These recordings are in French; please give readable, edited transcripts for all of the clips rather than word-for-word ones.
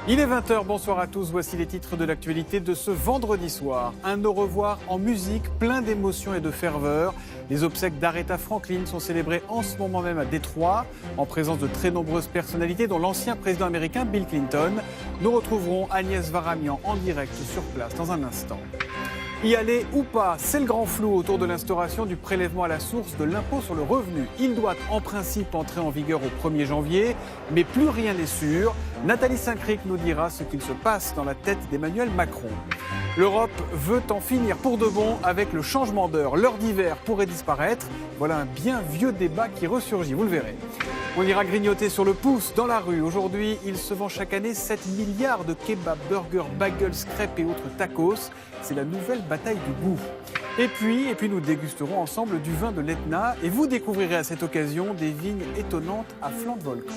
Il est 20h, bonsoir à tous, voici les titres de l'actualité de ce vendredi soir. Un au revoir en musique, plein d'émotions et de ferveur. Les obsèques d'Aretha Franklin sont célébrées en ce moment même à Détroit, en présence de très nombreuses personnalités, dont l'ancien président américain Bill Clinton. Nous retrouverons Agnès Varamian en direct sur place dans un instant. Y aller ou pas, c'est le grand flou autour de l'instauration du prélèvement à la source de l'impôt sur le revenu. Il doit en principe entrer en vigueur au 1er janvier, mais plus rien n'est sûr. Nathalie Saint-Cric nous dira ce qu'il se passe dans la tête d'Emmanuel Macron. L'Europe veut en finir pour de bon avec le changement d'heure. L'heure d'hiver pourrait disparaître. Voilà un bien vieux débat qui ressurgit, vous le verrez. On ira grignoter sur le pouce dans la rue. Aujourd'hui, il se vend chaque année 7 milliards de kebabs, burgers, bagels, crêpes et autres tacos. C'est la nouvelle bataille du goût. Et puis nous dégusterons ensemble du vin de l'Etna et vous découvrirez à cette occasion des vignes étonnantes à flanc de volcan.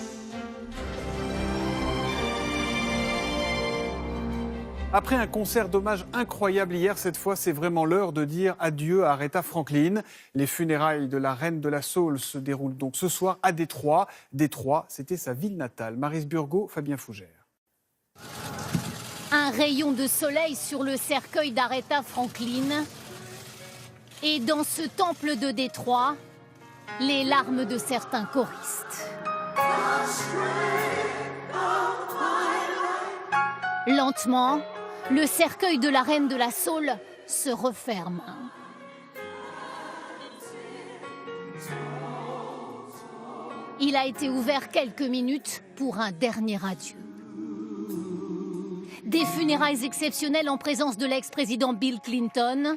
Après un concert d'hommage incroyable hier, cette fois, c'est vraiment l'heure de dire adieu à Aretha Franklin. Les funérailles de la reine de la soul se déroulent donc ce soir à Détroit. Détroit, c'était sa ville natale. Maryse Burgot, Fabien Fougère. Un rayon de soleil sur le cercueil d'Aretha Franklin. Et dans ce temple de Détroit, les larmes de certains choristes. Lentement, le cercueil de la reine de la soul se referme. Il a été ouvert quelques minutes pour un dernier adieu. Des funérailles exceptionnelles en présence de l'ex-président Bill Clinton.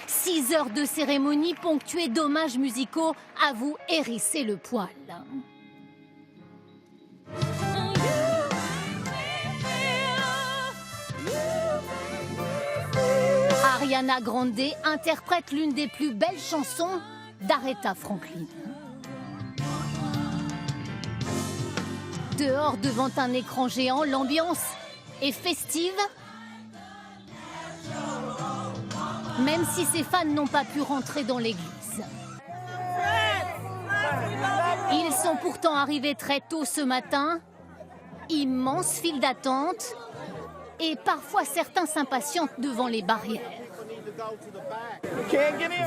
6 heures de cérémonie ponctuées d'hommages musicaux à vous hérisser le poil. Ariana Grande interprète l'une des plus belles chansons d'Aretha Franklin. Dehors, devant un écran géant, l'ambiance est festive. Même si ses fans n'ont pas pu rentrer dans l'église. Ils sont pourtant arrivés très tôt ce matin. Immense file d'attente. Et parfois certains s'impatientent devant les barrières.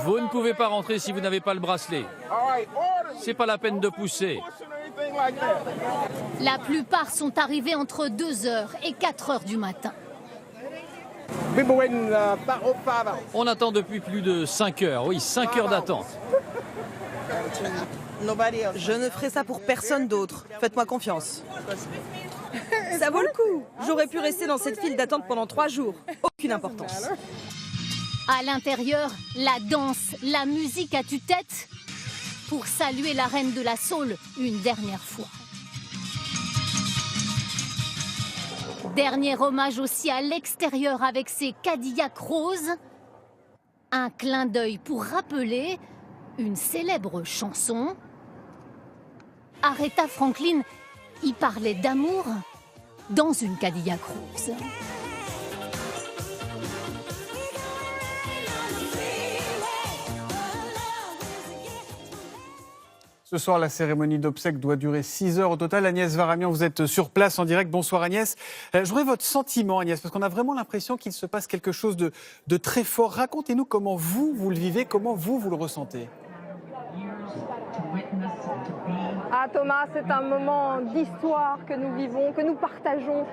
Vous ne pouvez pas rentrer si vous n'avez pas le bracelet. C'est pas la peine de pousser. La plupart sont arrivés entre 2h et 4h du matin. On attend depuis plus de 5 heures. Oui, 5 heures d'attente. Je ne ferai ça pour personne d'autre. Faites-moi confiance. Ça vaut le coup. J'aurais pu rester dans cette file d'attente pendant 3 jours. Aucune importance. À l'intérieur, la danse, la musique à tue-tête pour saluer la reine de la soul une dernière fois. Dernier hommage aussi à l'extérieur avec ses Cadillacs roses. Un clin d'œil pour rappeler une célèbre chanson. Aretha Franklin y parlait d'amour dans une Cadillac rose. Ce soir, la cérémonie d'obsèques doit durer 6 heures au total. Agnès Varamian, vous êtes sur place en direct. Bonsoir Agnès. Je voudrais votre sentiment Agnès, parce qu'on a vraiment l'impression qu'il se passe quelque chose de très fort. Racontez-nous comment vous le vivez, comment vous le ressentez. Ah Thomas, c'est un moment d'histoire que nous vivons, que nous partageons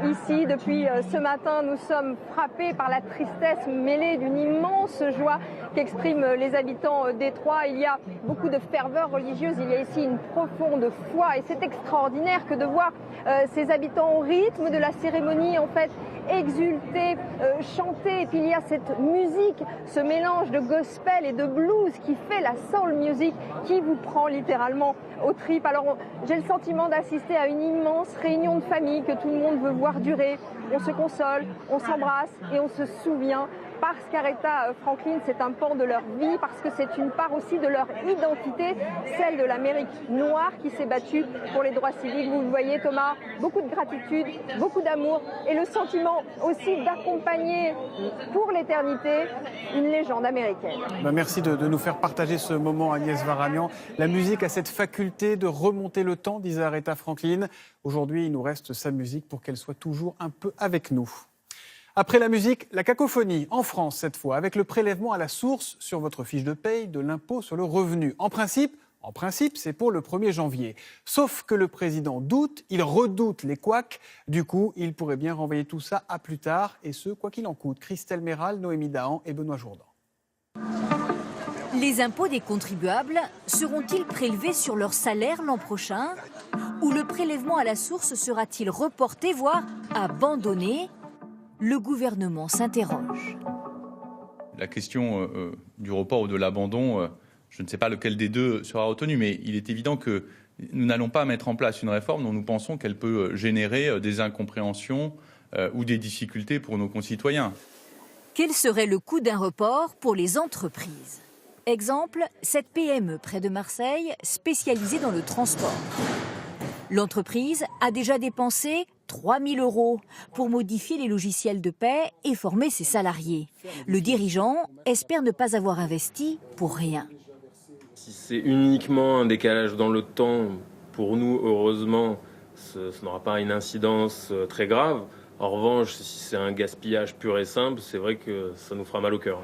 ici. Depuis ce matin, nous sommes frappés par la tristesse mêlée d'une immense joie qu'expriment les habitants Détroit. Il y a beaucoup de ferveur religieuse, il y a ici une profonde foi et c'est extraordinaire que de voir ces habitants au rythme de la cérémonie en fait exulter, chanter. Et puis il y a cette musique, ce mélange de gospel et de blues qui fait la soul music qui vous prend littéralement aux tripes. Alors j'ai le sentiment d'assister à une immense réunion de famille que tout le monde veut voir durer. On se console, on s'embrasse et on se souvient parce qu'Aretha Franklin, c'est un pan de leur vie, parce que c'est une part aussi de leur identité, celle de l'Amérique noire qui s'est battue pour les droits civiques. Vous le voyez, Thomas, beaucoup de gratitude, beaucoup d'amour et le sentiment aussi d'accompagner pour l'éternité une légende américaine. Merci de nous faire partager ce moment, Agnès Varagnan. La musique a cette faculté de remonter le temps, disait Aretha Franklin. Aujourd'hui, il nous reste sa musique pour qu'elle soit toujours un peu avec nous. Après la musique, la cacophonie, en France cette fois, avec le prélèvement à la source sur votre fiche de paye de l'impôt sur le revenu. En principe, c'est pour le 1er janvier. Sauf que le président doute, il redoute les couacs. Du coup, il pourrait bien renvoyer tout ça à plus tard, et ce, quoi qu'il en coûte. Christelle Méral, Noémie Dahan et Benoît Jourdan. Les impôts des contribuables seront-ils prélevés sur leur salaire l'an prochain? Ou le prélèvement à la source sera-t-il reporté, voire abandonné? Le gouvernement s'interroge. La question du report ou de l'abandon, je ne sais pas lequel des deux sera retenu, mais il est évident que nous n'allons pas mettre en place une réforme dont nous pensons qu'elle peut générer des incompréhensions ou des difficultés pour nos concitoyens. Quel serait le coût d'un report pour les entreprises? Exemple, cette PME près de Marseille, spécialisée dans le transport. L'entreprise a déjà dépensé 3 000 € pour modifier les logiciels de paie et former ses salariés. Le dirigeant espère ne pas avoir investi pour rien. Si c'est uniquement un décalage dans le temps, pour nous, heureusement, ce n'aura pas une incidence très grave. En revanche, si c'est un gaspillage pur et simple, c'est vrai que ça nous fera mal au cœur.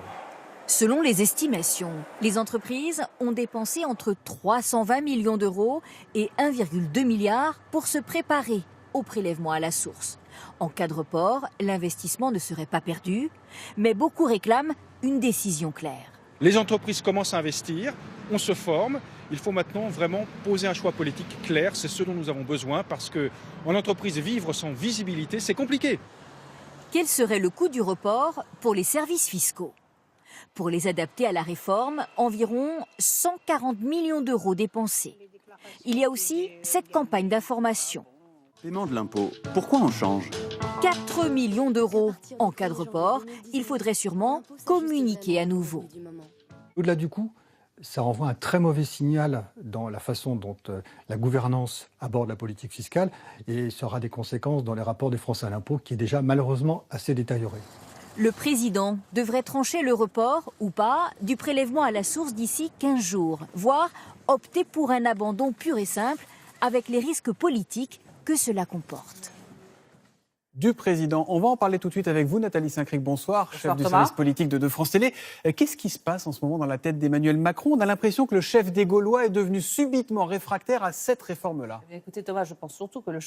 Selon les estimations, les entreprises ont dépensé entre 320 millions d'euros et 1,2 milliard pour se préparer au prélèvement à la source. En cas de report, l'investissement ne serait pas perdu, mais beaucoup réclament une décision claire. Les entreprises commencent à investir, on se forme. Il faut maintenant vraiment poser un choix politique clair. C'est ce dont nous avons besoin parce qu'en entreprise, vivre sans visibilité, c'est compliqué. Quel serait le coût du report pour les services fiscaux? Pour les adapter à la réforme, environ 140 millions d'euros dépensés. Il y a aussi cette campagne d'information. Paiement de l'impôt, pourquoi on change? 4 millions d'euros. En cas de report, il faudrait sûrement communiquer à nouveau. Au-delà du coût, ça renvoie un très mauvais signal dans la façon dont la gouvernance aborde la politique fiscale et ça aura des conséquences dans les rapports des Français à l'impôt qui est déjà malheureusement assez détérioré. Le président devrait trancher le report ou pas du prélèvement à la source d'ici 15 jours, voire opter pour un abandon pur et simple avec les risques politiques que cela comporte. Du président. On va en parler tout de suite avec vous, Nathalie Saint-Cric. Bonsoir, chef du service politique de France Télé. Qu'est-ce qui se passe en ce moment dans la tête d'Emmanuel Macron? On a l'impression que le chef des Gaulois est devenu subitement réfractaire à cette réforme-là. Écoutez Thomas, je pense surtout que le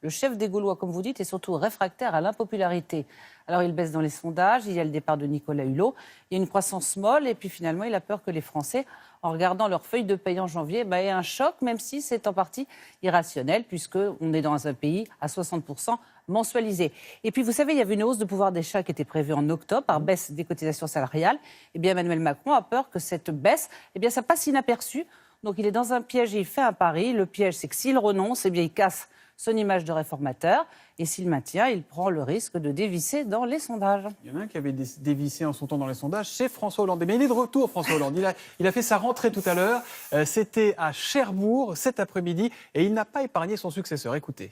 chef des Gaulois, comme vous dites, est surtout réfractaire à l'impopularité. Alors il baisse dans les sondages, il y a le départ de Nicolas Hulot, il y a une croissance molle et puis finalement il a peur que les Français, en regardant leur feuille de paye en janvier, aient un choc, même si c'est en partie irrationnel, puisqu'on est dans un pays à 60% mensualisé. Et puis, vous savez, il y avait une hausse de pouvoir d'achat qui était prévue en octobre par baisse des cotisations salariales. Eh bien, Emmanuel Macron a peur que cette baisse, ça passe inaperçu. Donc, il est dans un piège et il fait un pari. Le piège, c'est que s'il renonce, il casse son image de réformateur. Et s'il maintient, il prend le risque de dévisser dans les sondages. Il y en a un qui avait dévissé en son temps dans les sondages, c'est François Hollande. Mais il est de retour, François Hollande. Il a fait sa rentrée tout à l'heure. C'était à Cherbourg cet après-midi et il n'a pas épargné son successeur. Écoutez.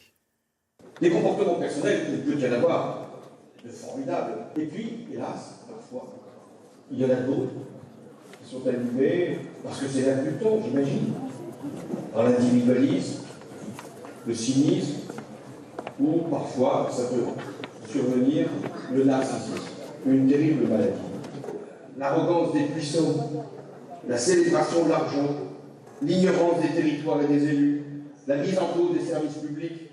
Les comportements personnels, il peut y en avoir de formidables. Et puis, hélas, parfois, il y en a d'autres qui sont animés parce que c'est l'air du temps, j'imagine. Dans l'individualisme, le cynisme, ou parfois, ça peut survenir, le narcissisme, une terrible maladie. L'arrogance des puissants, la célébration de l'argent, l'ignorance des territoires et des élus, la mise en cause des services publics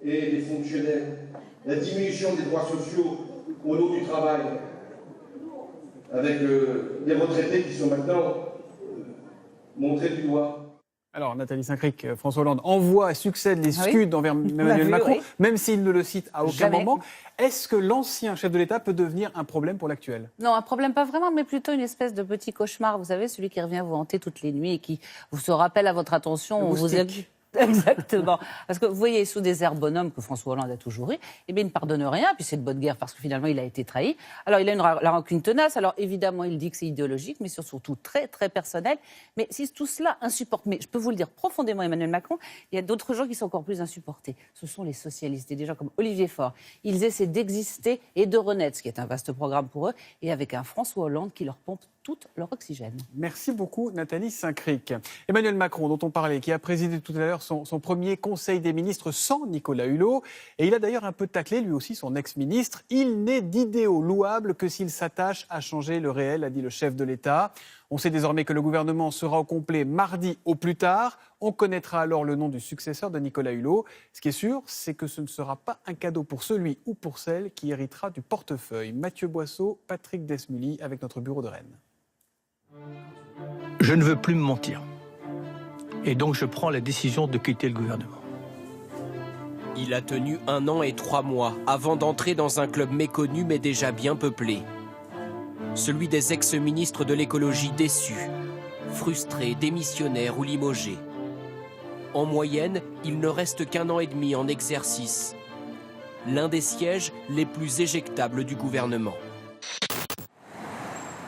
et des fonctionnaires, la diminution des droits sociaux au nom du travail, avec les retraités qui sont maintenant montrés du doigt. Alors, Nathalie Saint-Cric, François Hollande envoie et succède les scuds envers Emmanuel Macron, même s'il ne le cite à aucun moment. Est-ce que l'ancien chef de l'État peut devenir un problème pour l'actuel? Non, un problème pas vraiment, mais plutôt une espèce de petit cauchemar. Vous savez, celui qui revient vous hanter toutes les nuits et qui vous se rappelle à votre attention. Exactement. Parce que vous voyez, sous des airs bonhommes que François Hollande a toujours eu, eh bien, il ne pardonne rien, puis c'est de bonne guerre parce que finalement, il a été trahi. Alors, il a la rancune tenace. Alors, évidemment, il dit que c'est idéologique, mais surtout très, très personnel. Mais si tout cela insupporte, mais je peux vous le dire profondément, Emmanuel Macron, il y a d'autres gens qui sont encore plus insupportés. Ce sont les socialistes, et des gens comme Olivier Faure. Ils essaient d'exister et de renaître, ce qui est un vaste programme pour eux, et avec un François Hollande qui leur pompe tout leur oxygène. Merci beaucoup, Nathalie Saint-Cric. Emmanuel Macron, dont on parlait, qui a présidé tout à l'heure son premier Conseil des ministres sans Nicolas Hulot. Et il a d'ailleurs un peu taclé, lui aussi, son ex-ministre. Il n'est d'idéaux louables que s'il s'attache à changer le réel, a dit le chef de l'État. On sait désormais que le gouvernement sera au complet mardi au plus tard. On connaîtra alors le nom du successeur de Nicolas Hulot. Ce qui est sûr, c'est que ce ne sera pas un cadeau pour celui ou pour celle qui héritera du portefeuille. Mathieu Boisseau, Patrick Desmully, avec notre bureau de Rennes. Je ne veux plus me mentir. Et donc je prends la décision de quitter le gouvernement. Il a tenu 1 an et 3 mois avant d'entrer dans un club méconnu mais déjà bien peuplé. Celui des ex-ministres de l'écologie déçus, frustrés, démissionnaires ou limogés. En moyenne, il ne reste qu'1 an et demi en exercice. L'un des sièges les plus éjectables du gouvernement.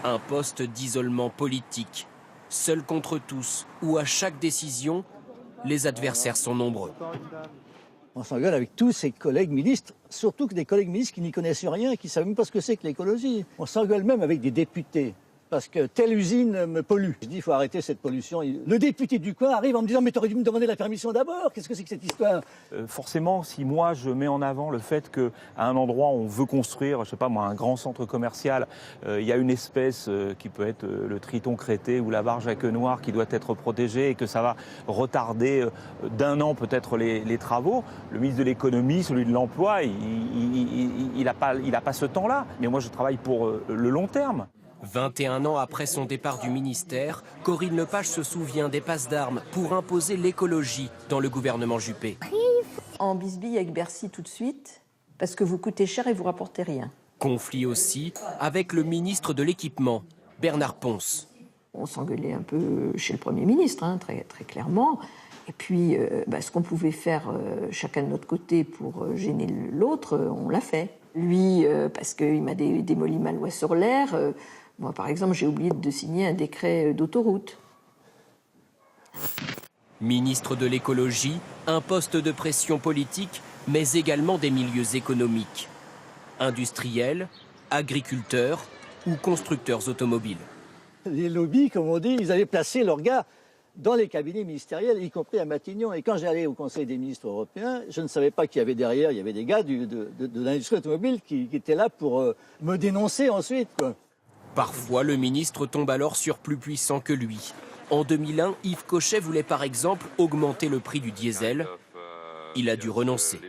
Un poste d'isolement politique, seul contre tous, où à chaque décision, les adversaires sont nombreux. On s'engueule avec tous ses collègues ministres, surtout que des collègues ministres qui n'y connaissent rien et qui ne savent même pas ce que c'est que l'écologie. On s'engueule même avec des députés, parce que telle usine me pollue. Je dis, il faut arrêter cette pollution. Le député du coin arrive en me disant, mais t'aurais dû me demander la permission d'abord. Qu'est-ce que c'est que cette histoire ? Forcément, si moi je mets en avant le fait qu'à un endroit on veut construire, je sais pas moi, un grand centre commercial, il y a une espèce qui peut être le triton crété ou la barge à queue noire qui doit être protégée et que ça va retarder d'1 an peut-être les travaux, le ministre de l'économie, celui de l'emploi, il a pas ce temps-là. Mais moi je travaille pour le long terme. 21 ans après son départ du ministère, Corinne Lepage se souvient des passes d'armes pour imposer l'écologie dans le gouvernement Juppé. En bisbille avec Bercy tout de suite, parce que vous coûtez cher et vous rapportez rien. Conflit aussi avec le ministre de l'équipement, Bernard Pons. On s'engueulait un peu chez le Premier ministre, très, très clairement. Et puis, ce qu'on pouvait faire chacun de notre côté pour gêner l'autre, on l'a fait. Lui, parce qu'il m'a démoli ma loi sur l'air. Moi, par exemple, j'ai oublié de signer un décret d'autoroute. Ministre de l'écologie, un poste de pression politique, mais également des milieux économiques. Industriels, agriculteurs ou constructeurs automobiles. Les lobbies, comme on dit, ils avaient placé leurs gars dans les cabinets ministériels, y compris à Matignon. Et quand j'allais au Conseil des ministres européens, je ne savais pas qu'il y avait derrière, il y avait des gars de l'industrie automobile qui étaient là pour me dénoncer ensuite, quoi. Parfois, le ministre tombe alors sur plus puissant que lui. En 2001, Yves Cochet voulait par exemple augmenter le prix du diesel. Il a dû renoncer.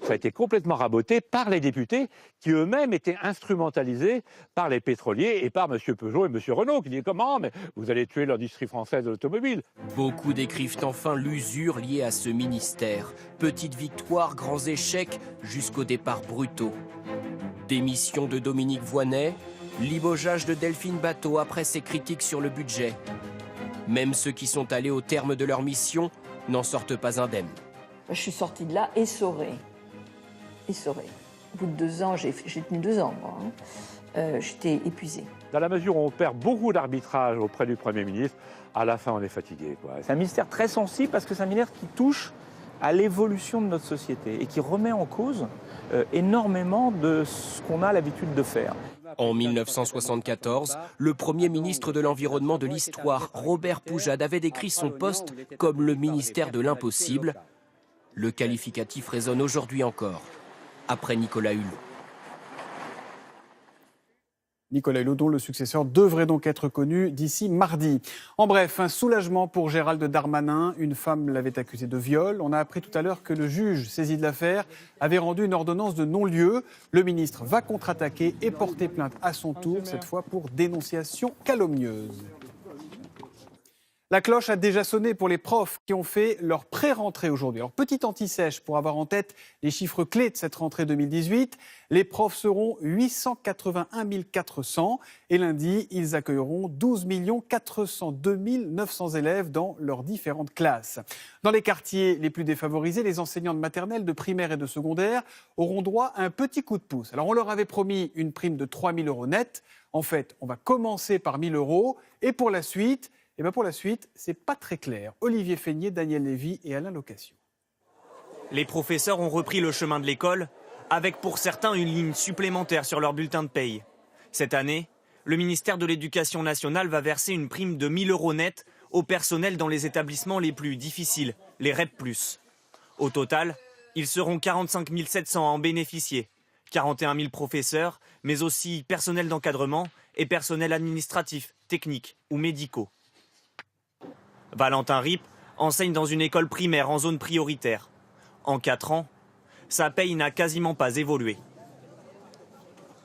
Ça a été complètement raboté par les députés qui eux-mêmes étaient instrumentalisés par les pétroliers et par M. Peugeot et M. Renault qui disaient comment mais vous allez tuer l'industrie française de l'automobile. Beaucoup décrivent enfin l'usure liée à ce ministère. Petites victoires, grands échecs, jusqu'aux départs brutaux. Démission de Dominique Voynet, limogeage de Delphine Batho après ses critiques sur le budget. Même ceux qui sont allés au terme de leur mission n'en sortent pas indemnes. Je suis sortie de là essorée. Essorée. Au bout de 2 ans, j'ai tenu 2 ans, moi. J'étais épuisée. Dans la mesure où on perd beaucoup d'arbitrage auprès du Premier ministre, à la fin on est fatigué, quoi. C'est un ministère très sensible parce que c'est un ministère qui touche à l'évolution de notre société et qui remet en cause énormément de ce qu'on a l'habitude de faire. En 1974, le Premier ministre de l'Environnement de l'Histoire, Robert Poujade, avait décrit son poste comme le ministère de l'impossible. Le qualificatif résonne aujourd'hui encore, après Nicolas Hulot. Nicolas Hulot, dont le successeur devrait donc être connu d'ici mardi. En bref, un soulagement pour Gérald Darmanin. Une femme l'avait accusé de viol. On a appris tout à l'heure que le juge saisi de l'affaire avait rendu une ordonnance de non-lieu. Le ministre va contre-attaquer et porter plainte à son tour, cette fois pour dénonciation calomnieuse. La cloche a déjà sonné pour les profs qui ont fait leur pré-rentrée aujourd'hui. Alors, petite anti-sèche pour avoir en tête les chiffres clés de cette rentrée 2018. Les profs seront 881 400 et lundi, ils accueilleront 12 402 900 élèves dans leurs différentes classes. Dans les quartiers les plus défavorisés, les enseignants de maternelle, de primaire et de secondaire auront droit à un petit coup de pouce. Alors, on leur avait promis une prime de 3 000 € net. En fait, on va commencer par 1 000 € et pour la suite, c'est pas très clair. Olivier Feignet, Daniel Lévy et Alain Location. Les professeurs ont repris le chemin de l'école, avec pour certains une ligne supplémentaire sur leur bulletin de paye. Cette année, le ministère de l'Éducation nationale va verser une prime de 1 000 € net au personnel dans les établissements les plus difficiles, les REP+. Au total, ils seront 45 700 à en bénéficier. 41 000 professeurs, mais aussi personnel d'encadrement et personnel administratif, technique ou médicaux. Valentin Rip enseigne dans une école primaire en zone prioritaire. En 4 ans, sa paye n'a quasiment pas évolué.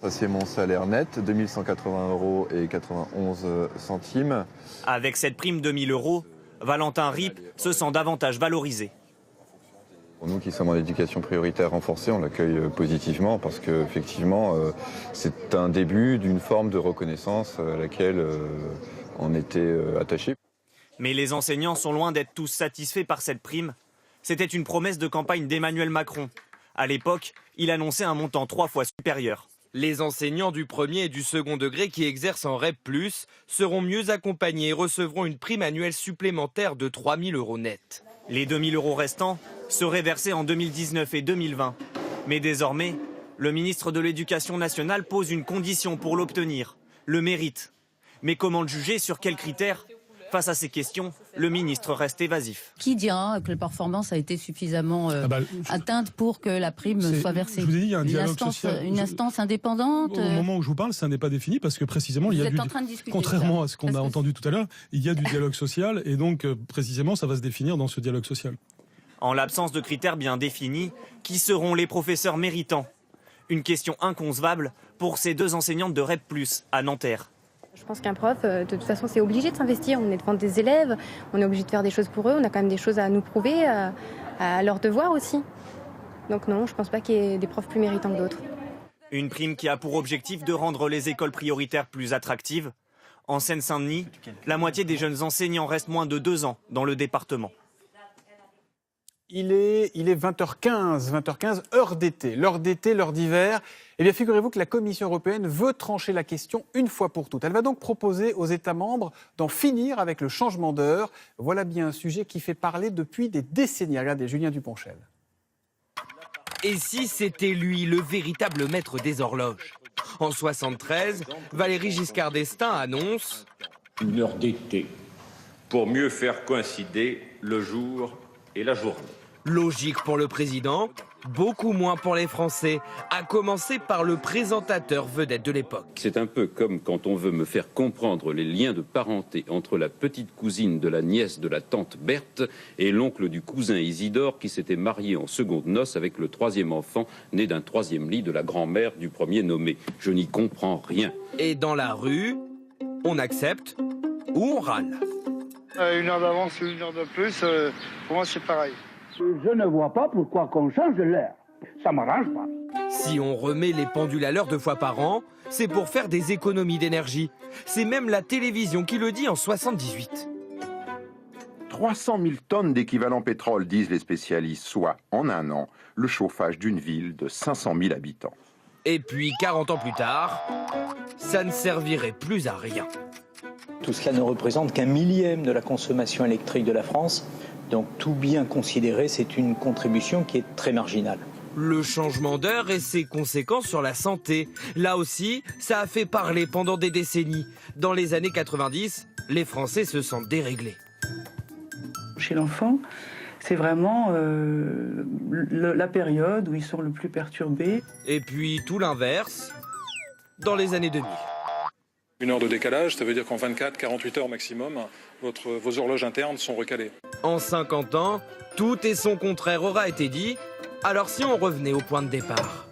Ça, c'est mon salaire net, 2 180 € et 91 centimes. Avec cette prime de 1 000 €, Valentin Rip se sent davantage valorisé. Pour nous qui sommes en éducation prioritaire renforcée, on l'accueille positivement parce qu'effectivement, c'est un début d'une forme de reconnaissance à laquelle on était attaché. Mais les enseignants sont loin d'être tous satisfaits par cette prime. C'était une promesse de campagne d'Emmanuel Macron. À l'époque, il annonçait un montant 3 fois supérieur. Les enseignants du premier et du second degré qui exercent en REP+, seront mieux accompagnés et recevront une prime annuelle supplémentaire de 3 000 € net. Les 2 000 € restants seraient versés en 2019 et 2020. Mais désormais, le ministre de l'Éducation nationale pose une condition pour l'obtenir, le mérite. Mais comment le juger, sur quels critères ? Face à ces questions, le ministre reste évasif. Qui dira que la performance a été suffisamment atteinte pour que la prime soit versée ? Je vous ai dit, il y a un dialogue social. Une instance indépendante Au moment où je vous parle, ça n'est pas défini parce que précisément, contrairement à ce qu'on a entendu tout à l'heure, il y a du dialogue social et donc précisément, ça va se définir dans ce dialogue social. En l'absence de critères bien définis, qui seront les professeurs méritants ? Une question inconcevable pour ces 2 enseignantes de REP+, à Nanterre. Je pense qu'un prof, de toute façon, c'est obligé de s'investir. On est devant des élèves, on est obligé de faire des choses pour eux, on a quand même des choses à nous prouver, à leur devoir aussi. Donc non, je ne pense pas qu'il y ait des profs plus méritants que d'autres. Une prime qui a pour objectif de rendre les écoles prioritaires plus attractives. En Seine-Saint-Denis, la moitié des jeunes enseignants restent moins de 2 ans dans le département. Il est 20h15, heure d'été, l'heure d'hiver. Eh bien, figurez-vous que la Commission européenne veut trancher la question une fois pour toutes. Elle va donc proposer aux États membres d'en finir avec le changement d'heure. Voilà bien un sujet qui fait parler depuis des décennies. Regardez, Julien Duponchel. Et si c'était lui, le véritable maître des horloges ? En 73, Valéry Giscard d'Estaing annonce une heure d'été pour mieux faire coïncider le jour et la journée. Logique pour le président, beaucoup moins pour les Français, à commencer par le présentateur vedette de l'époque. C'est un peu comme quand on veut me faire comprendre les liens de parenté entre la petite cousine de la nièce de la tante Berthe et l'oncle du cousin Isidore qui s'était marié en seconde noces avec le 3e enfant né d'un 3e lit de la grand-mère du premier nommé. Je n'y comprends rien. Et dans la rue, on accepte ou on râle. 1 heure d'avance ou 1 heure de plus, pour moi c'est pareil. Je ne vois pas pourquoi qu'on change l'heure. Ça m'arrange pas. Si on remet les pendules à l'heure 2 fois par an, c'est pour faire des économies d'énergie. C'est même la télévision qui le dit en 78. 300 000 tonnes d'équivalent pétrole, disent les spécialistes, soit en un an, le chauffage d'une ville de 500 000 habitants. Et puis 40 ans plus tard, ça ne servirait plus à rien. Tout cela ne représente qu'1 millième de la consommation électrique de la France. Donc tout bien considéré, c'est une contribution qui est très marginale. Le changement d'heure et ses conséquences sur la santé. Là aussi, ça a fait parler pendant des décennies. Dans les années 90, les Français se sentent déréglés. Chez l'enfant, c'est vraiment la période où ils sont le plus perturbés. Et puis tout l'inverse, dans les années 2000. 1 heure de décalage, ça veut dire qu'en 24-48 heures maximum, vos horloges internes sont recalées. En 50 ans, tout et son contraire aura été dit. Alors si on revenait au point de départ ?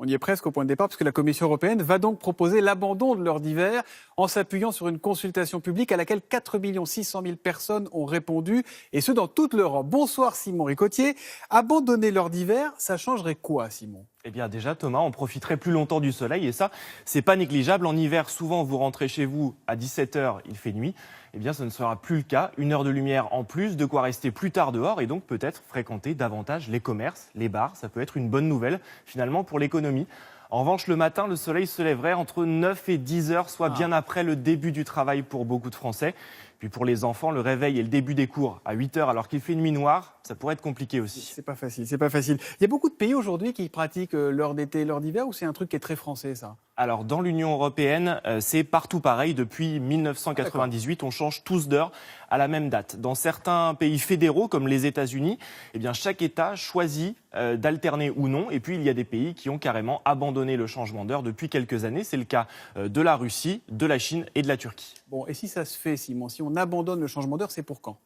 On y est presque au point de départ, parce que la Commission européenne va donc proposer l'abandon de l'heure d'hiver en s'appuyant sur une consultation publique à laquelle 4 600 000 personnes ont répondu, et ce dans toute l'Europe. Bonsoir Simon Ricotier. Abandonner l'heure d'hiver, ça changerait quoi, Simon ? Eh bien déjà Thomas, on profiterait plus longtemps du soleil et ça, c'est pas négligeable. En hiver, souvent vous rentrez chez vous à 17h, il fait nuit. Eh bien ce ne sera plus le cas. 1 heure de lumière en plus, de quoi rester plus tard dehors et donc peut-être fréquenter davantage les commerces, les bars. Ça peut être une bonne nouvelle finalement pour l'économie. En revanche, le matin, le soleil se lèverait entre 9 et 10 heures, soit bien après le début du travail pour beaucoup de Français. Puis pour les enfants, le réveil et le début des cours à 8 heures alors qu'il fait nuit noire, ça pourrait être compliqué aussi. C'est pas facile, c'est pas facile. Il y a beaucoup de pays aujourd'hui qui pratiquent l'heure d'été, l'heure d'hiver, ou c'est un truc qui est très français, ça ? Alors dans l'Union européenne, c'est partout pareil. Depuis 1998, on change tous d'heure à la même date. Dans certains pays fédéraux, comme les États-Unis, eh bien, chaque État choisit d'alterner ou non. Et puis il y a des pays qui ont carrément abandonné le changement d'heure depuis quelques années. C'est le cas de la Russie, de la Chine et de la Turquie. Bon, et si ça se fait, Simon, si on abandonne le changement d'heure, c'est pour quand ?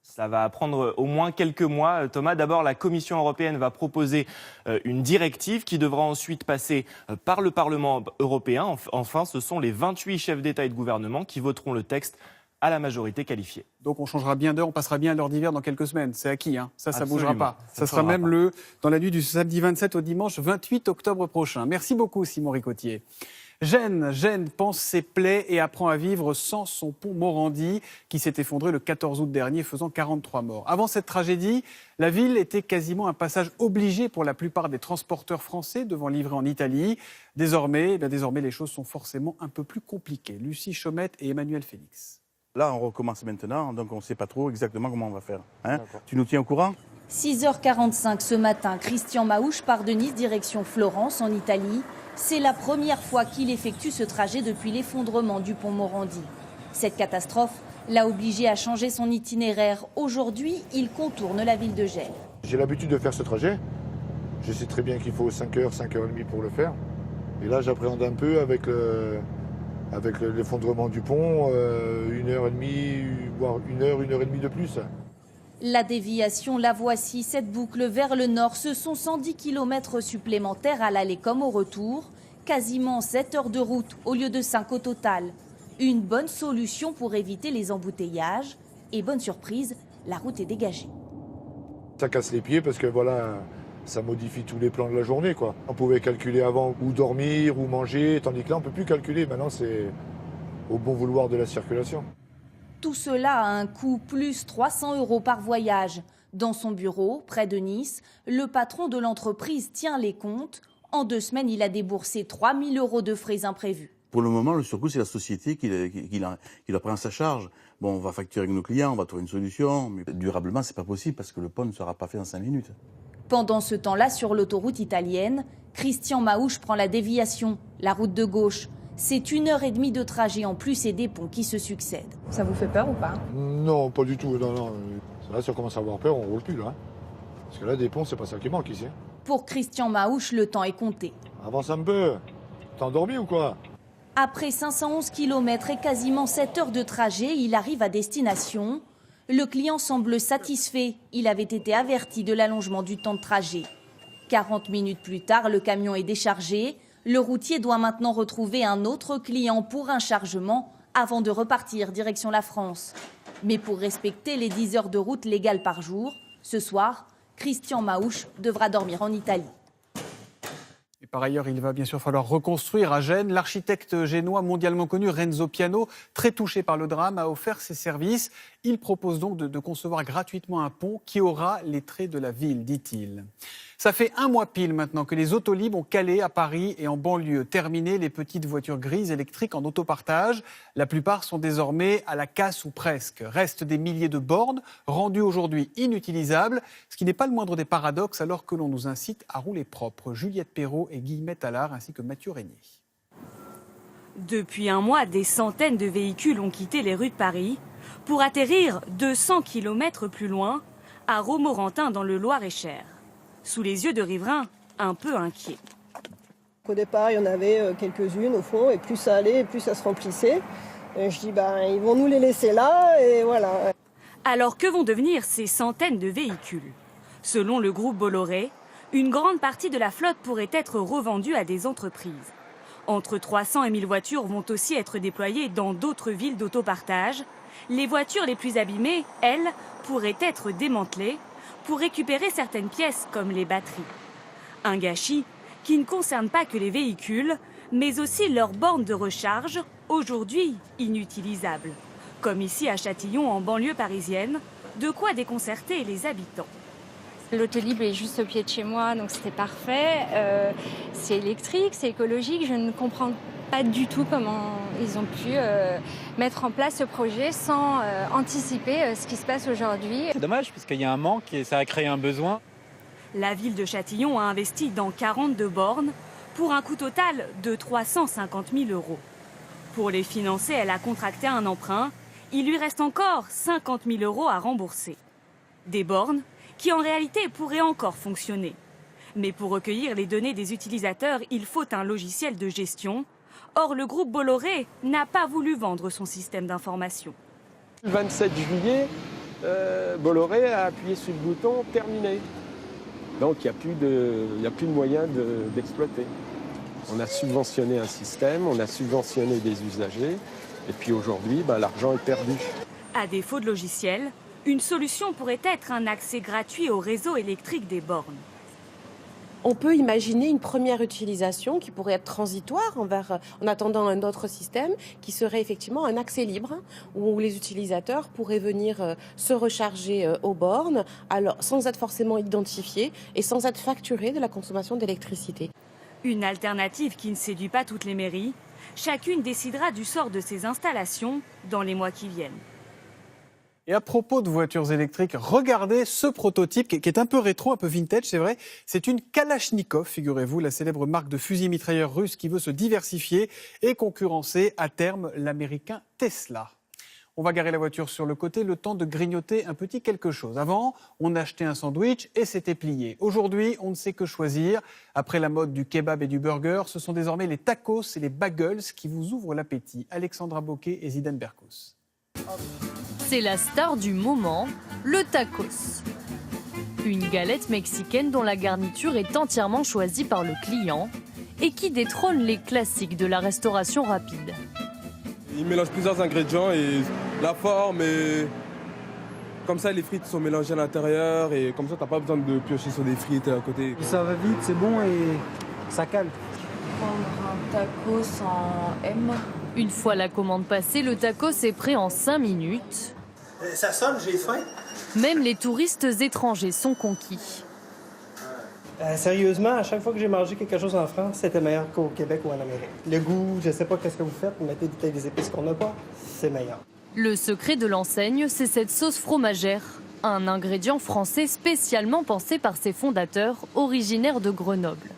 Ça va prendre au moins quelques mois, Thomas. D'abord, la Commission européenne va proposer une directive qui devra ensuite passer par le Parlement européen. Enfin, ce sont les 28 chefs d'État et de gouvernement qui voteront le texte à la majorité qualifiée. Donc on changera bien d'heure, on passera bien à l'heure d'hiver dans quelques semaines. C'est acquis, hein. Ça ne bougera pas. Ça sera même dans la nuit du samedi 27 au dimanche 28 octobre prochain. Merci beaucoup, Simon Ricotier. Gênes pense ses plaies et apprend à vivre sans son pont Morandi qui s'est effondré le 14 août dernier, faisant 43 morts. Avant cette tragédie, la ville était quasiment un passage obligé pour la plupart des transporteurs français devant livrer en Italie. Désormais, les choses sont forcément un peu plus compliquées. Lucie Chaumette et Emmanuel Félix. Là, on recommence maintenant, donc on ne sait pas trop exactement comment on va faire. Tu nous tiens au courant ? 6h45 ce matin, Christian Maouche part de Nice direction Florence en Italie. C'est la première fois qu'il effectue ce trajet depuis l'effondrement du pont Morandi. Cette catastrophe l'a obligé à changer son itinéraire. Aujourd'hui, il contourne la ville de Gênes. J'ai l'habitude de faire ce trajet. Je sais très bien qu'il faut 5h, 5h30 pour le faire. Et là, j'appréhende un peu avec l'effondrement du pont, 1h30, voire 1h30 de plus. La déviation, la voici, cette boucle vers le nord. Ce sont 110 km supplémentaires à l'aller comme au retour. Quasiment 7 heures de route au lieu de 5 au total. Une bonne solution pour éviter les embouteillages. Et bonne surprise, la route est dégagée. Ça casse les pieds parce que voilà, ça modifie tous les plans de la journée, quoi. On pouvait calculer avant où dormir, où manger, tandis que là on ne peut plus calculer. Maintenant c'est au bon vouloir de la circulation. Tout cela a un coût, plus 300 € par voyage. Dans son bureau, près de Nice, le patron de l'entreprise tient les comptes. En 2 semaines, il a déboursé 3 000 € de frais imprévus. Pour le moment, le surcoût, c'est la société qui l'a pris en sa charge. Bon, on va facturer avec nos clients, on va trouver une solution, mais durablement, c'est pas possible parce que le pont ne sera pas fait en 5 minutes. Pendant ce temps-là, sur l'autoroute italienne, Christian Maouche prend la déviation, la route de gauche. C'est 1h30 de trajet en plus et des ponts qui se succèdent. Ça vous fait peur ou pas ? Non, pas du tout. Non. Là, si on commence à avoir peur, on roule plus, là. Parce que là, des ponts, c'est pas ça qui manque ici. Pour Christian Maouche, le temps est compté. Avance un peu. T'es endormi ou quoi ? Après 511 km et quasiment 7 heures de trajet, il arrive à destination. Le client semble satisfait. Il avait été averti de l'allongement du temps de trajet. 40 minutes plus tard, le camion est déchargé. Le routier doit maintenant retrouver un autre client pour un chargement avant de repartir direction la France. Mais pour respecter les 10 heures de route légales par jour, ce soir, Christian Maouche devra dormir en Italie. Et par ailleurs, il va bien sûr falloir reconstruire à Gênes. L'architecte génois mondialement connu Renzo Piano, très touché par le drame, a offert ses services. Il propose donc de concevoir gratuitement un pont qui aura les traits de la ville, dit-il. Ça fait 1 mois pile maintenant que les Autolib ont calé à Paris et en banlieue. Terminé les petites voitures grises électriques en autopartage. La plupart sont désormais à la casse ou presque. Restent des milliers de bornes rendues aujourd'hui inutilisables, ce qui n'est pas le moindre des paradoxes alors que l'on nous incite à rouler propre. Juliette Perrault et Guillemette Allard ainsi que Mathieu Régnier. Depuis 1 mois, des centaines de véhicules ont quitté les rues de Paris pour atterrir 200 km plus loin, à Romorantin dans le Loir-et-Cher. Sous les yeux de riverains, un peu inquiets. Au départ, il y en avait quelques-unes au fond, et plus ça allait, plus ça se remplissait. Et je dis, ils vont nous les laisser là, et voilà. Alors que vont devenir ces centaines de véhicules ? Selon le groupe Bolloré, Une grande partie de la flotte pourrait être revendue à des entreprises. Entre 300 et 1000 voitures vont aussi être déployées dans d'autres villes d'autopartage. Les voitures les plus abîmées, elles, pourraient être démantelées pour récupérer certaines pièces comme les batteries. Un gâchis qui ne concerne pas que les véhicules, mais aussi leurs bornes de recharge, aujourd'hui inutilisables. Comme ici à Châtillon, en banlieue parisienne, de quoi déconcerter les habitants. L'autolib est juste au pied de chez moi, donc c'était parfait. C'est électrique, c'est écologique. Je ne comprends pas du tout comment ils ont pu mettre en place ce projet sans anticiper ce qui se passe aujourd'hui. C'est dommage, puisqu'il y a un manque et ça a créé un besoin. La ville de Châtillon a investi dans 42 bornes pour un coût total de 350 000 €. Pour les financer, elle a contracté un emprunt. Il lui reste encore 50 000 € à rembourser. Des bornes qui en réalité pourraient encore fonctionner. Mais pour recueillir les données des utilisateurs, il faut un logiciel de gestion. Or, le groupe Bolloré n'a pas voulu vendre son système d'information. Le 27 juillet, Bolloré a appuyé sur le bouton « Terminé ». Donc il n'y a plus de moyen d'exploiter. On a subventionné un système, on a subventionné des usagers, et puis aujourd'hui, l'argent est perdu. À défaut de logiciel, une solution pourrait être un accès gratuit au réseau électrique des bornes. On peut imaginer une première utilisation qui pourrait être transitoire en attendant un autre système qui serait effectivement un accès libre où les utilisateurs pourraient venir se recharger aux bornes sans être forcément identifiés et sans être facturés de la consommation d'électricité. Une alternative qui ne séduit pas toutes les mairies. Chacune décidera du sort de ces installations dans les mois qui viennent. Et à propos de voitures électriques, regardez ce prototype qui est un peu rétro, un peu vintage, c'est vrai. C'est une Kalachnikov, figurez-vous, la célèbre marque de fusils mitrailleurs russe qui veut se diversifier et concurrencer à terme l'américain Tesla. On va garer la voiture sur le côté, le temps de grignoter un petit quelque chose. Avant, on achetait un sandwich et c'était plié. Aujourd'hui, on ne sait que choisir. Après la mode du kebab et du burger, ce sont désormais les tacos et les bagels qui vous ouvrent l'appétit. Alexandra Boquet et Zidane Berkous. C'est la star du moment, le tacos. Une galette mexicaine dont la garniture est entièrement choisie par le client et qui détrône les classiques de la restauration rapide. Il mélange plusieurs ingrédients et la forme et comme ça les frites sont mélangées à l'intérieur et comme ça t'as pas besoin de piocher sur des frites à côté. Ça va vite, c'est bon et ça cale. Prendre un tacos en M. Une fois la commande passée, le tacos est prêt en 5 minutes. Ça sonne, j'ai faim. Même les touristes étrangers sont conquis. Sérieusement, à chaque fois que j'ai mangé quelque chose en France, c'était meilleur qu'au Québec ou en Amérique. Le goût, je sais pas qu'est-ce que vous faites, vous mettez peut-être des épices qu'on n'a pas, c'est meilleur. Le secret de l'enseigne, c'est cette sauce fromagère, un ingrédient français spécialement pensé par ses fondateurs, originaires de Grenoble.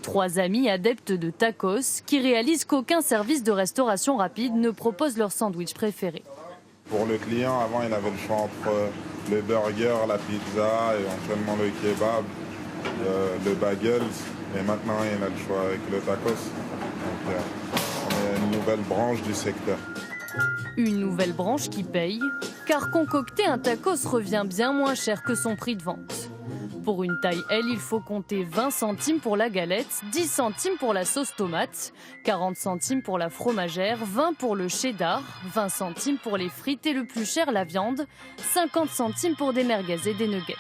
3 amis adeptes de tacos qui réalisent qu'aucun service de restauration rapide ne propose leur sandwich préféré. Pour le client, avant, il avait le choix entre le burger, la pizza, éventuellement le kebab, le bagel. Et maintenant, il a le choix avec le tacos. Donc, on est une nouvelle branche du secteur. Une nouvelle branche qui paye, car concocter un tacos revient bien moins cher que son prix de vente. Pour une taille L, il faut compter 20 centimes pour la galette, 10 centimes pour la sauce tomate, 40 centimes pour la fromagère, 20 pour le cheddar, 20 centimes pour les frites et le plus cher, la viande, 50 centimes pour des merguez et des nuggets.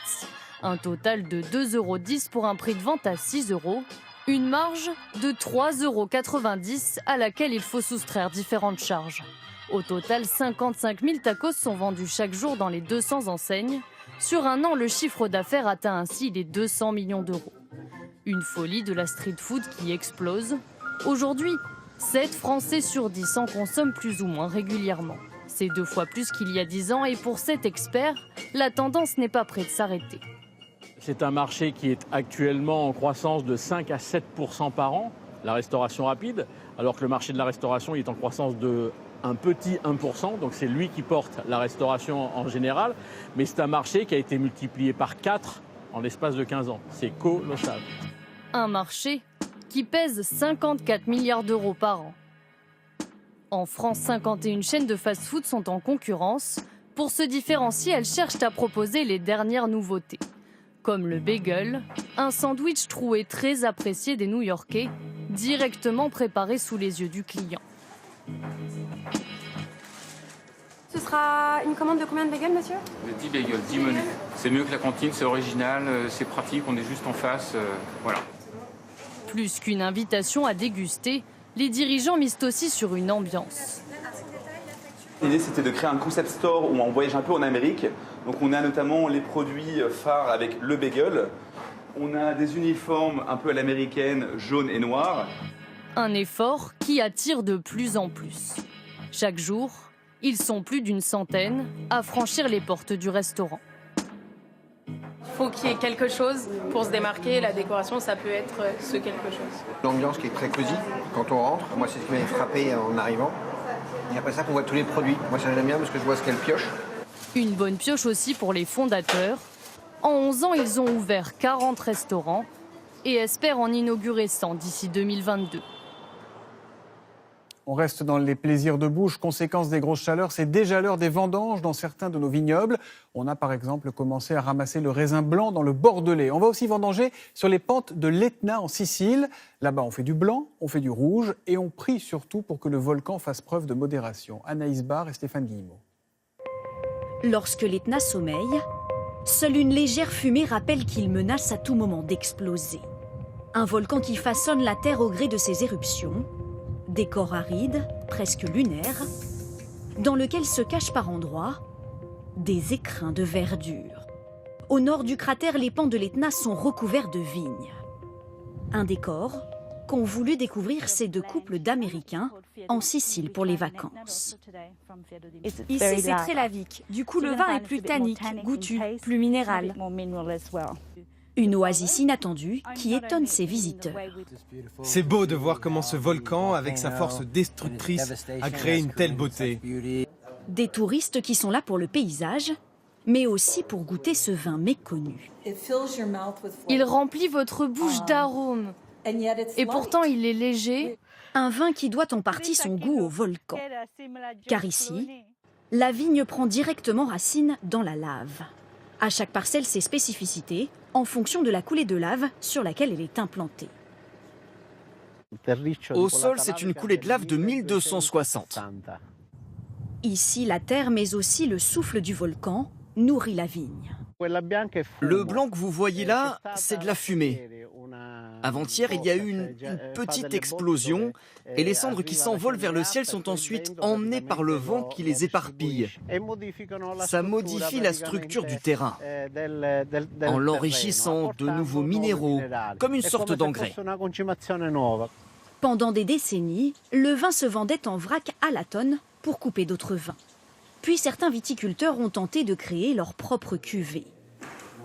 Un total de 2,10 € pour un prix de vente à 6 €. Une marge de 3,90 € à laquelle il faut soustraire différentes charges. Au total, 55 000 tacos sont vendus chaque jour dans les 200 enseignes. Sur un an, le chiffre d'affaires atteint ainsi les 200 millions d'euros. Une folie de la street food qui explose. Aujourd'hui, 7 Français sur 10 en consomment plus ou moins régulièrement. C'est 2 fois plus qu'il y a 10 ans et pour cet expert, la tendance n'est pas près de s'arrêter. C'est un marché qui est actuellement en croissance de 5 à 7% par an, la restauration rapide, alors que le marché de la restauration est en croissance de un petit 1%, donc c'est lui qui porte la restauration en général, mais c'est un marché qui a été multiplié par 4 en l'espace de 15 ans. C'est colossal. Un marché qui pèse 54 milliards d'euros par an. En France, 51 chaînes de fast-food sont en concurrence. Pour se différencier, elles cherchent à proposer les dernières nouveautés. comme le bagel, un sandwich troué très apprécié des New-Yorkais, directement préparé sous les yeux du client. Ce sera une commande de combien de bagels, monsieur? 10 bagels, 10 menus. C'est mieux que la cantine, c'est original, c'est pratique, on est juste en face, voilà. Plus qu'une invitation à déguster, les dirigeants misent aussi sur une ambiance. L'idée, c'était de créer un concept store où on voyage un peu en Amérique. Donc on a notamment les produits phares avec le bagel. On a des uniformes un peu à l'américaine, jaune et noir. Un effort qui attire de plus en plus. Chaque jour, ils sont plus d'une centaine à franchir les portes du restaurant. Il faut qu'il y ait quelque chose pour se démarquer. La décoration, ça peut être ce quelque chose. L'ambiance qui est très cosy quand on rentre. Moi, c'est ce qui m'avait frappé en arrivant. Et après ça, qu'on voit tous les produits. Moi, ça j'aime bien parce que je vois ce qu'elle pioche. Une bonne pioche aussi pour les fondateurs. En 11 ans, ils ont ouvert 40 restaurants et espèrent en inaugurer 100 d'ici 2022. On reste dans les plaisirs de bouche. Conséquence des grosses chaleurs, c'est déjà l'heure des vendanges dans certains de nos vignobles. On a par exemple commencé à ramasser le raisin blanc dans le Bordelais. On va aussi vendanger sur les pentes de l'Etna en Sicile. Là-bas, on fait du blanc, on fait du rouge et on prie surtout pour que le volcan fasse preuve de modération. Anaïs Barre et Stéphane Guillemot. Lorsque l'Etna sommeille, seule une légère fumée rappelle qu'il menace à tout moment d'exploser. Un volcan qui façonne la terre au gré de ses éruptions. Décor aride, presque lunaire, dans lequel se cachent par endroits des écrins de verdure. Au nord du cratère, les pans de l'Etna sont recouverts de vignes. Un décor qu'ont voulu découvrir ces deux couples d'Américains en Sicile pour les vacances. Ici, c'est très lavique. Du coup, le vin est plus tannique, goûtu, plus minéral. Une oasis inattendue qui étonne ses visiteurs. C'est beau de voir comment ce volcan, avec sa force destructrice, a créé une telle beauté. Des touristes qui sont là pour le paysage, mais aussi pour goûter ce vin méconnu. Il remplit votre bouche d'arômes. Et pourtant, il est léger. Un vin qui doit en partie son goût au volcan. Car ici, la vigne prend directement racine dans la lave. À chaque parcelle, ses spécificités, en fonction de la coulée de lave sur laquelle elle est implantée. Au sol, c'est une coulée de lave de 1260. Ici, la terre, mais aussi le souffle du volcan, nourrit la vigne. Le blanc que vous voyez là, c'est de la fumée. Avant-hier, il y a eu une petite explosion et les cendres qui s'envolent vers le ciel sont ensuite emmenées par le vent qui les éparpille. Ça modifie la structure du terrain en l'enrichissant de nouveaux minéraux, comme une sorte d'engrais. Pendant des décennies, le vin se vendait en vrac à la tonne pour couper d'autres vins. Puis certains viticulteurs ont tenté de créer leur propre cuvée.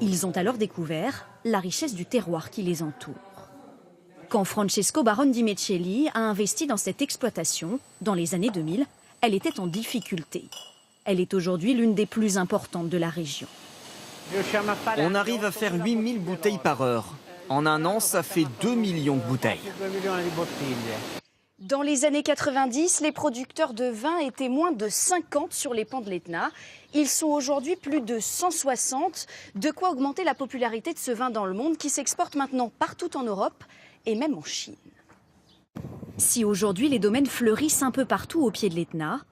Ils ont alors découvert la richesse du terroir qui les entoure. Quand Francesco Baron di Meccelli a investi dans cette exploitation, dans les années 2000, elle était en difficulté. Elle est aujourd'hui l'une des plus importantes de la région. On arrive à faire 8000 bouteilles par heure. En un an, ça fait 2 millions de bouteilles. Dans les années 90, les producteurs de vin étaient moins de 50 sur les pans de l'Etna. Ils sont aujourd'hui plus de 160, de quoi augmenter la popularité de ce vin dans le monde qui s'exporte maintenant partout en Europe et même en Chine. Si aujourd'hui les domaines fleurissent un peu partout au pied de l'Etna,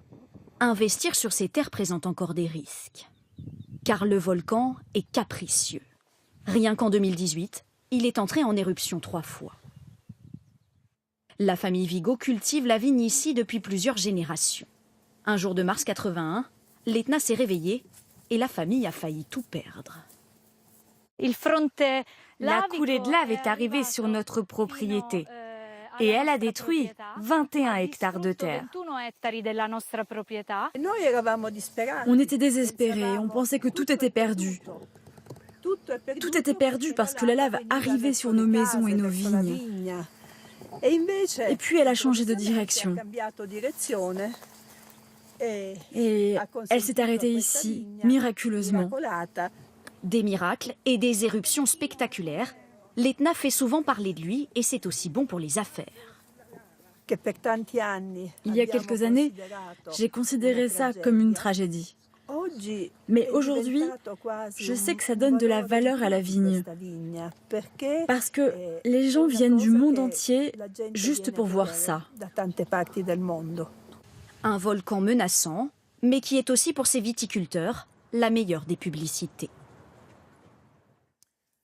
investir sur ces terres présente encore des risques. Car le volcan est capricieux. Rien qu'en 2018, il est entré en éruption 3 fois. La famille Vigo cultive la vigne ici depuis plusieurs générations. Un jour de mars 81, l'Etna s'est réveillée et la famille a failli tout perdre. La coulée de lave est arrivée sur notre propriété et elle a détruit 21 hectares de terre. On était désespérés, on pensait que tout était perdu. Tout était perdu parce que la lave arrivait sur nos maisons et nos vignes. Et puis elle a changé de direction. Et elle s'est arrêtée ici, miraculeusement. Des miracles et des éruptions spectaculaires, l'Etna fait souvent parler de lui et c'est aussi bon pour les affaires. Il y a quelques années, j'ai considéré ça comme une tragédie. Mais aujourd'hui, je sais que ça donne de la valeur à la vigne. Parce que les gens viennent du monde entier juste pour voir ça. Un volcan menaçant, mais qui est aussi pour ces viticulteurs la meilleure des publicités.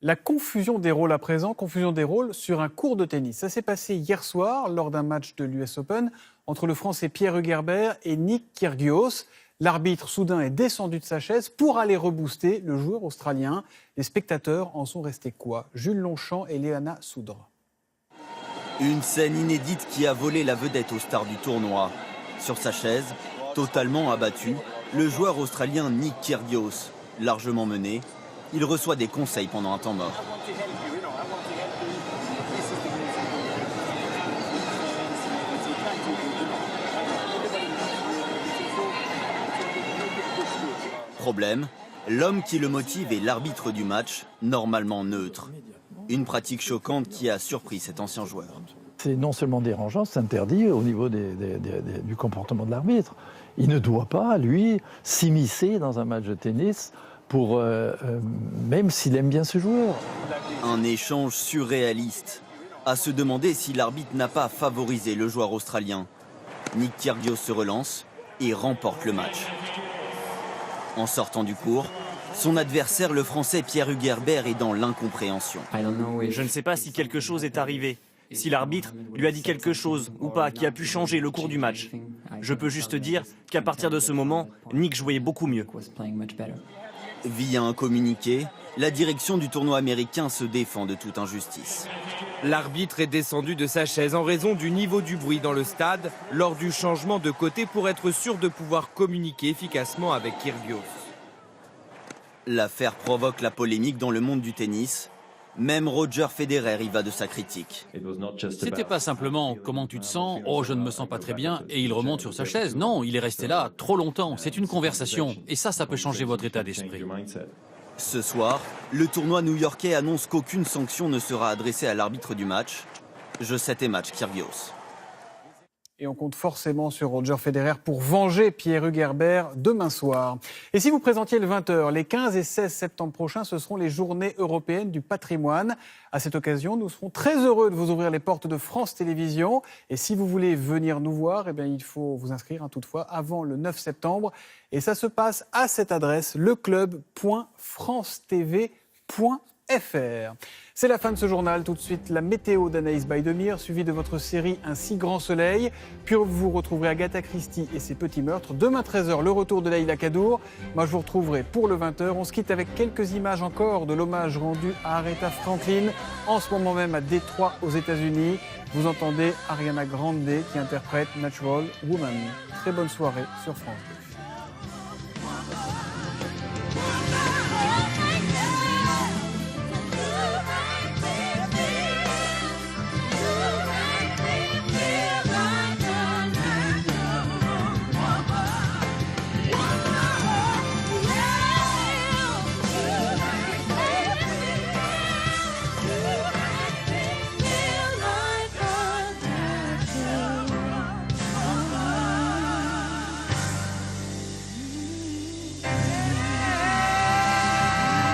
La confusion des rôles à présent, confusion des rôles sur un court de tennis. Ça s'est passé hier soir lors d'un match de l'US Open entre le Français Pierre Hugerbert et Nick Kyrgios. L'arbitre soudain est descendu de sa chaise pour aller rebooster le joueur australien. Les spectateurs en sont restés quoi? Jules Longchamp et Léana Soudre. Une scène inédite qui a volé la vedette aux stars du tournoi. Sur sa chaise, totalement abattu, le joueur australien Nick Kyrgios, largement mené, il reçoit des conseils pendant un temps mort. Problème, l'homme qui le motive est l'arbitre du match, normalement neutre. Une pratique choquante qui a surpris cet ancien joueur. C'est non seulement dérangeant, c'est interdit au niveau du comportement de l'arbitre. Il ne doit pas, lui, s'immiscer dans un match de tennis, même s'il aime bien ce joueur. Un échange surréaliste. À se demander si l'arbitre n'a pas favorisé le joueur australien. Nick Kyrgios se relance et remporte le match. En sortant du court, son adversaire, le Français Pierre Hugerbert, est dans l'incompréhension. Je ne sais pas si quelque chose est arrivé, si l'arbitre lui a dit quelque chose ou pas qui a pu changer le cours du match. Je peux juste dire qu'à partir de ce moment, Nick jouait beaucoup mieux. Via un communiqué, la direction du tournoi américain se défend de toute injustice. L'arbitre est descendu de sa chaise en raison du niveau du bruit dans le stade lors du changement de côté pour être sûr de pouvoir communiquer efficacement avec Kyrgios. L'affaire provoque la polémique dans le monde du tennis. Même Roger Federer y va de sa critique. C'était pas simplement « comment tu te sens ? Oh, je ne me sens pas très bien » et il remonte sur sa chaise. Non, il est resté là trop longtemps. C'est une conversation et ça peut changer votre état d'esprit. Ce soir, le tournoi new-yorkais annonce qu'aucune sanction ne sera adressée à l'arbitre du match. Je sais tes matchs, Kyrgios. Et on compte forcément sur Roger Federer pour venger Pierre Hugerbert demain soir. Et si vous présentiez le 20h, les 15 et 16 septembre prochains, ce seront les Journées européennes du patrimoine. À cette occasion, nous serons très heureux de vous ouvrir les portes de France Télévisions. Et si vous voulez venir nous voir, il faut vous inscrire toutefois avant le 9 septembre. Et ça se passe à cette adresse, leclub.francetv.fr. C'est la fin de ce journal. Tout de suite, la météo d'Anaïs Baïdemir, suivie de votre série Un si grand soleil. Puis vous retrouverez Agatha Christie et ses petits meurtres. Demain 13h, le retour de Leïla Kadour. Moi, je vous retrouverai pour le 20h. On se quitte avec quelques images encore de l'hommage rendu à Aretha Franklin, en ce moment même à Détroit, aux États-Unis. Vous entendez Ariana Grande qui interprète Natural Woman. Très bonne soirée sur France 2.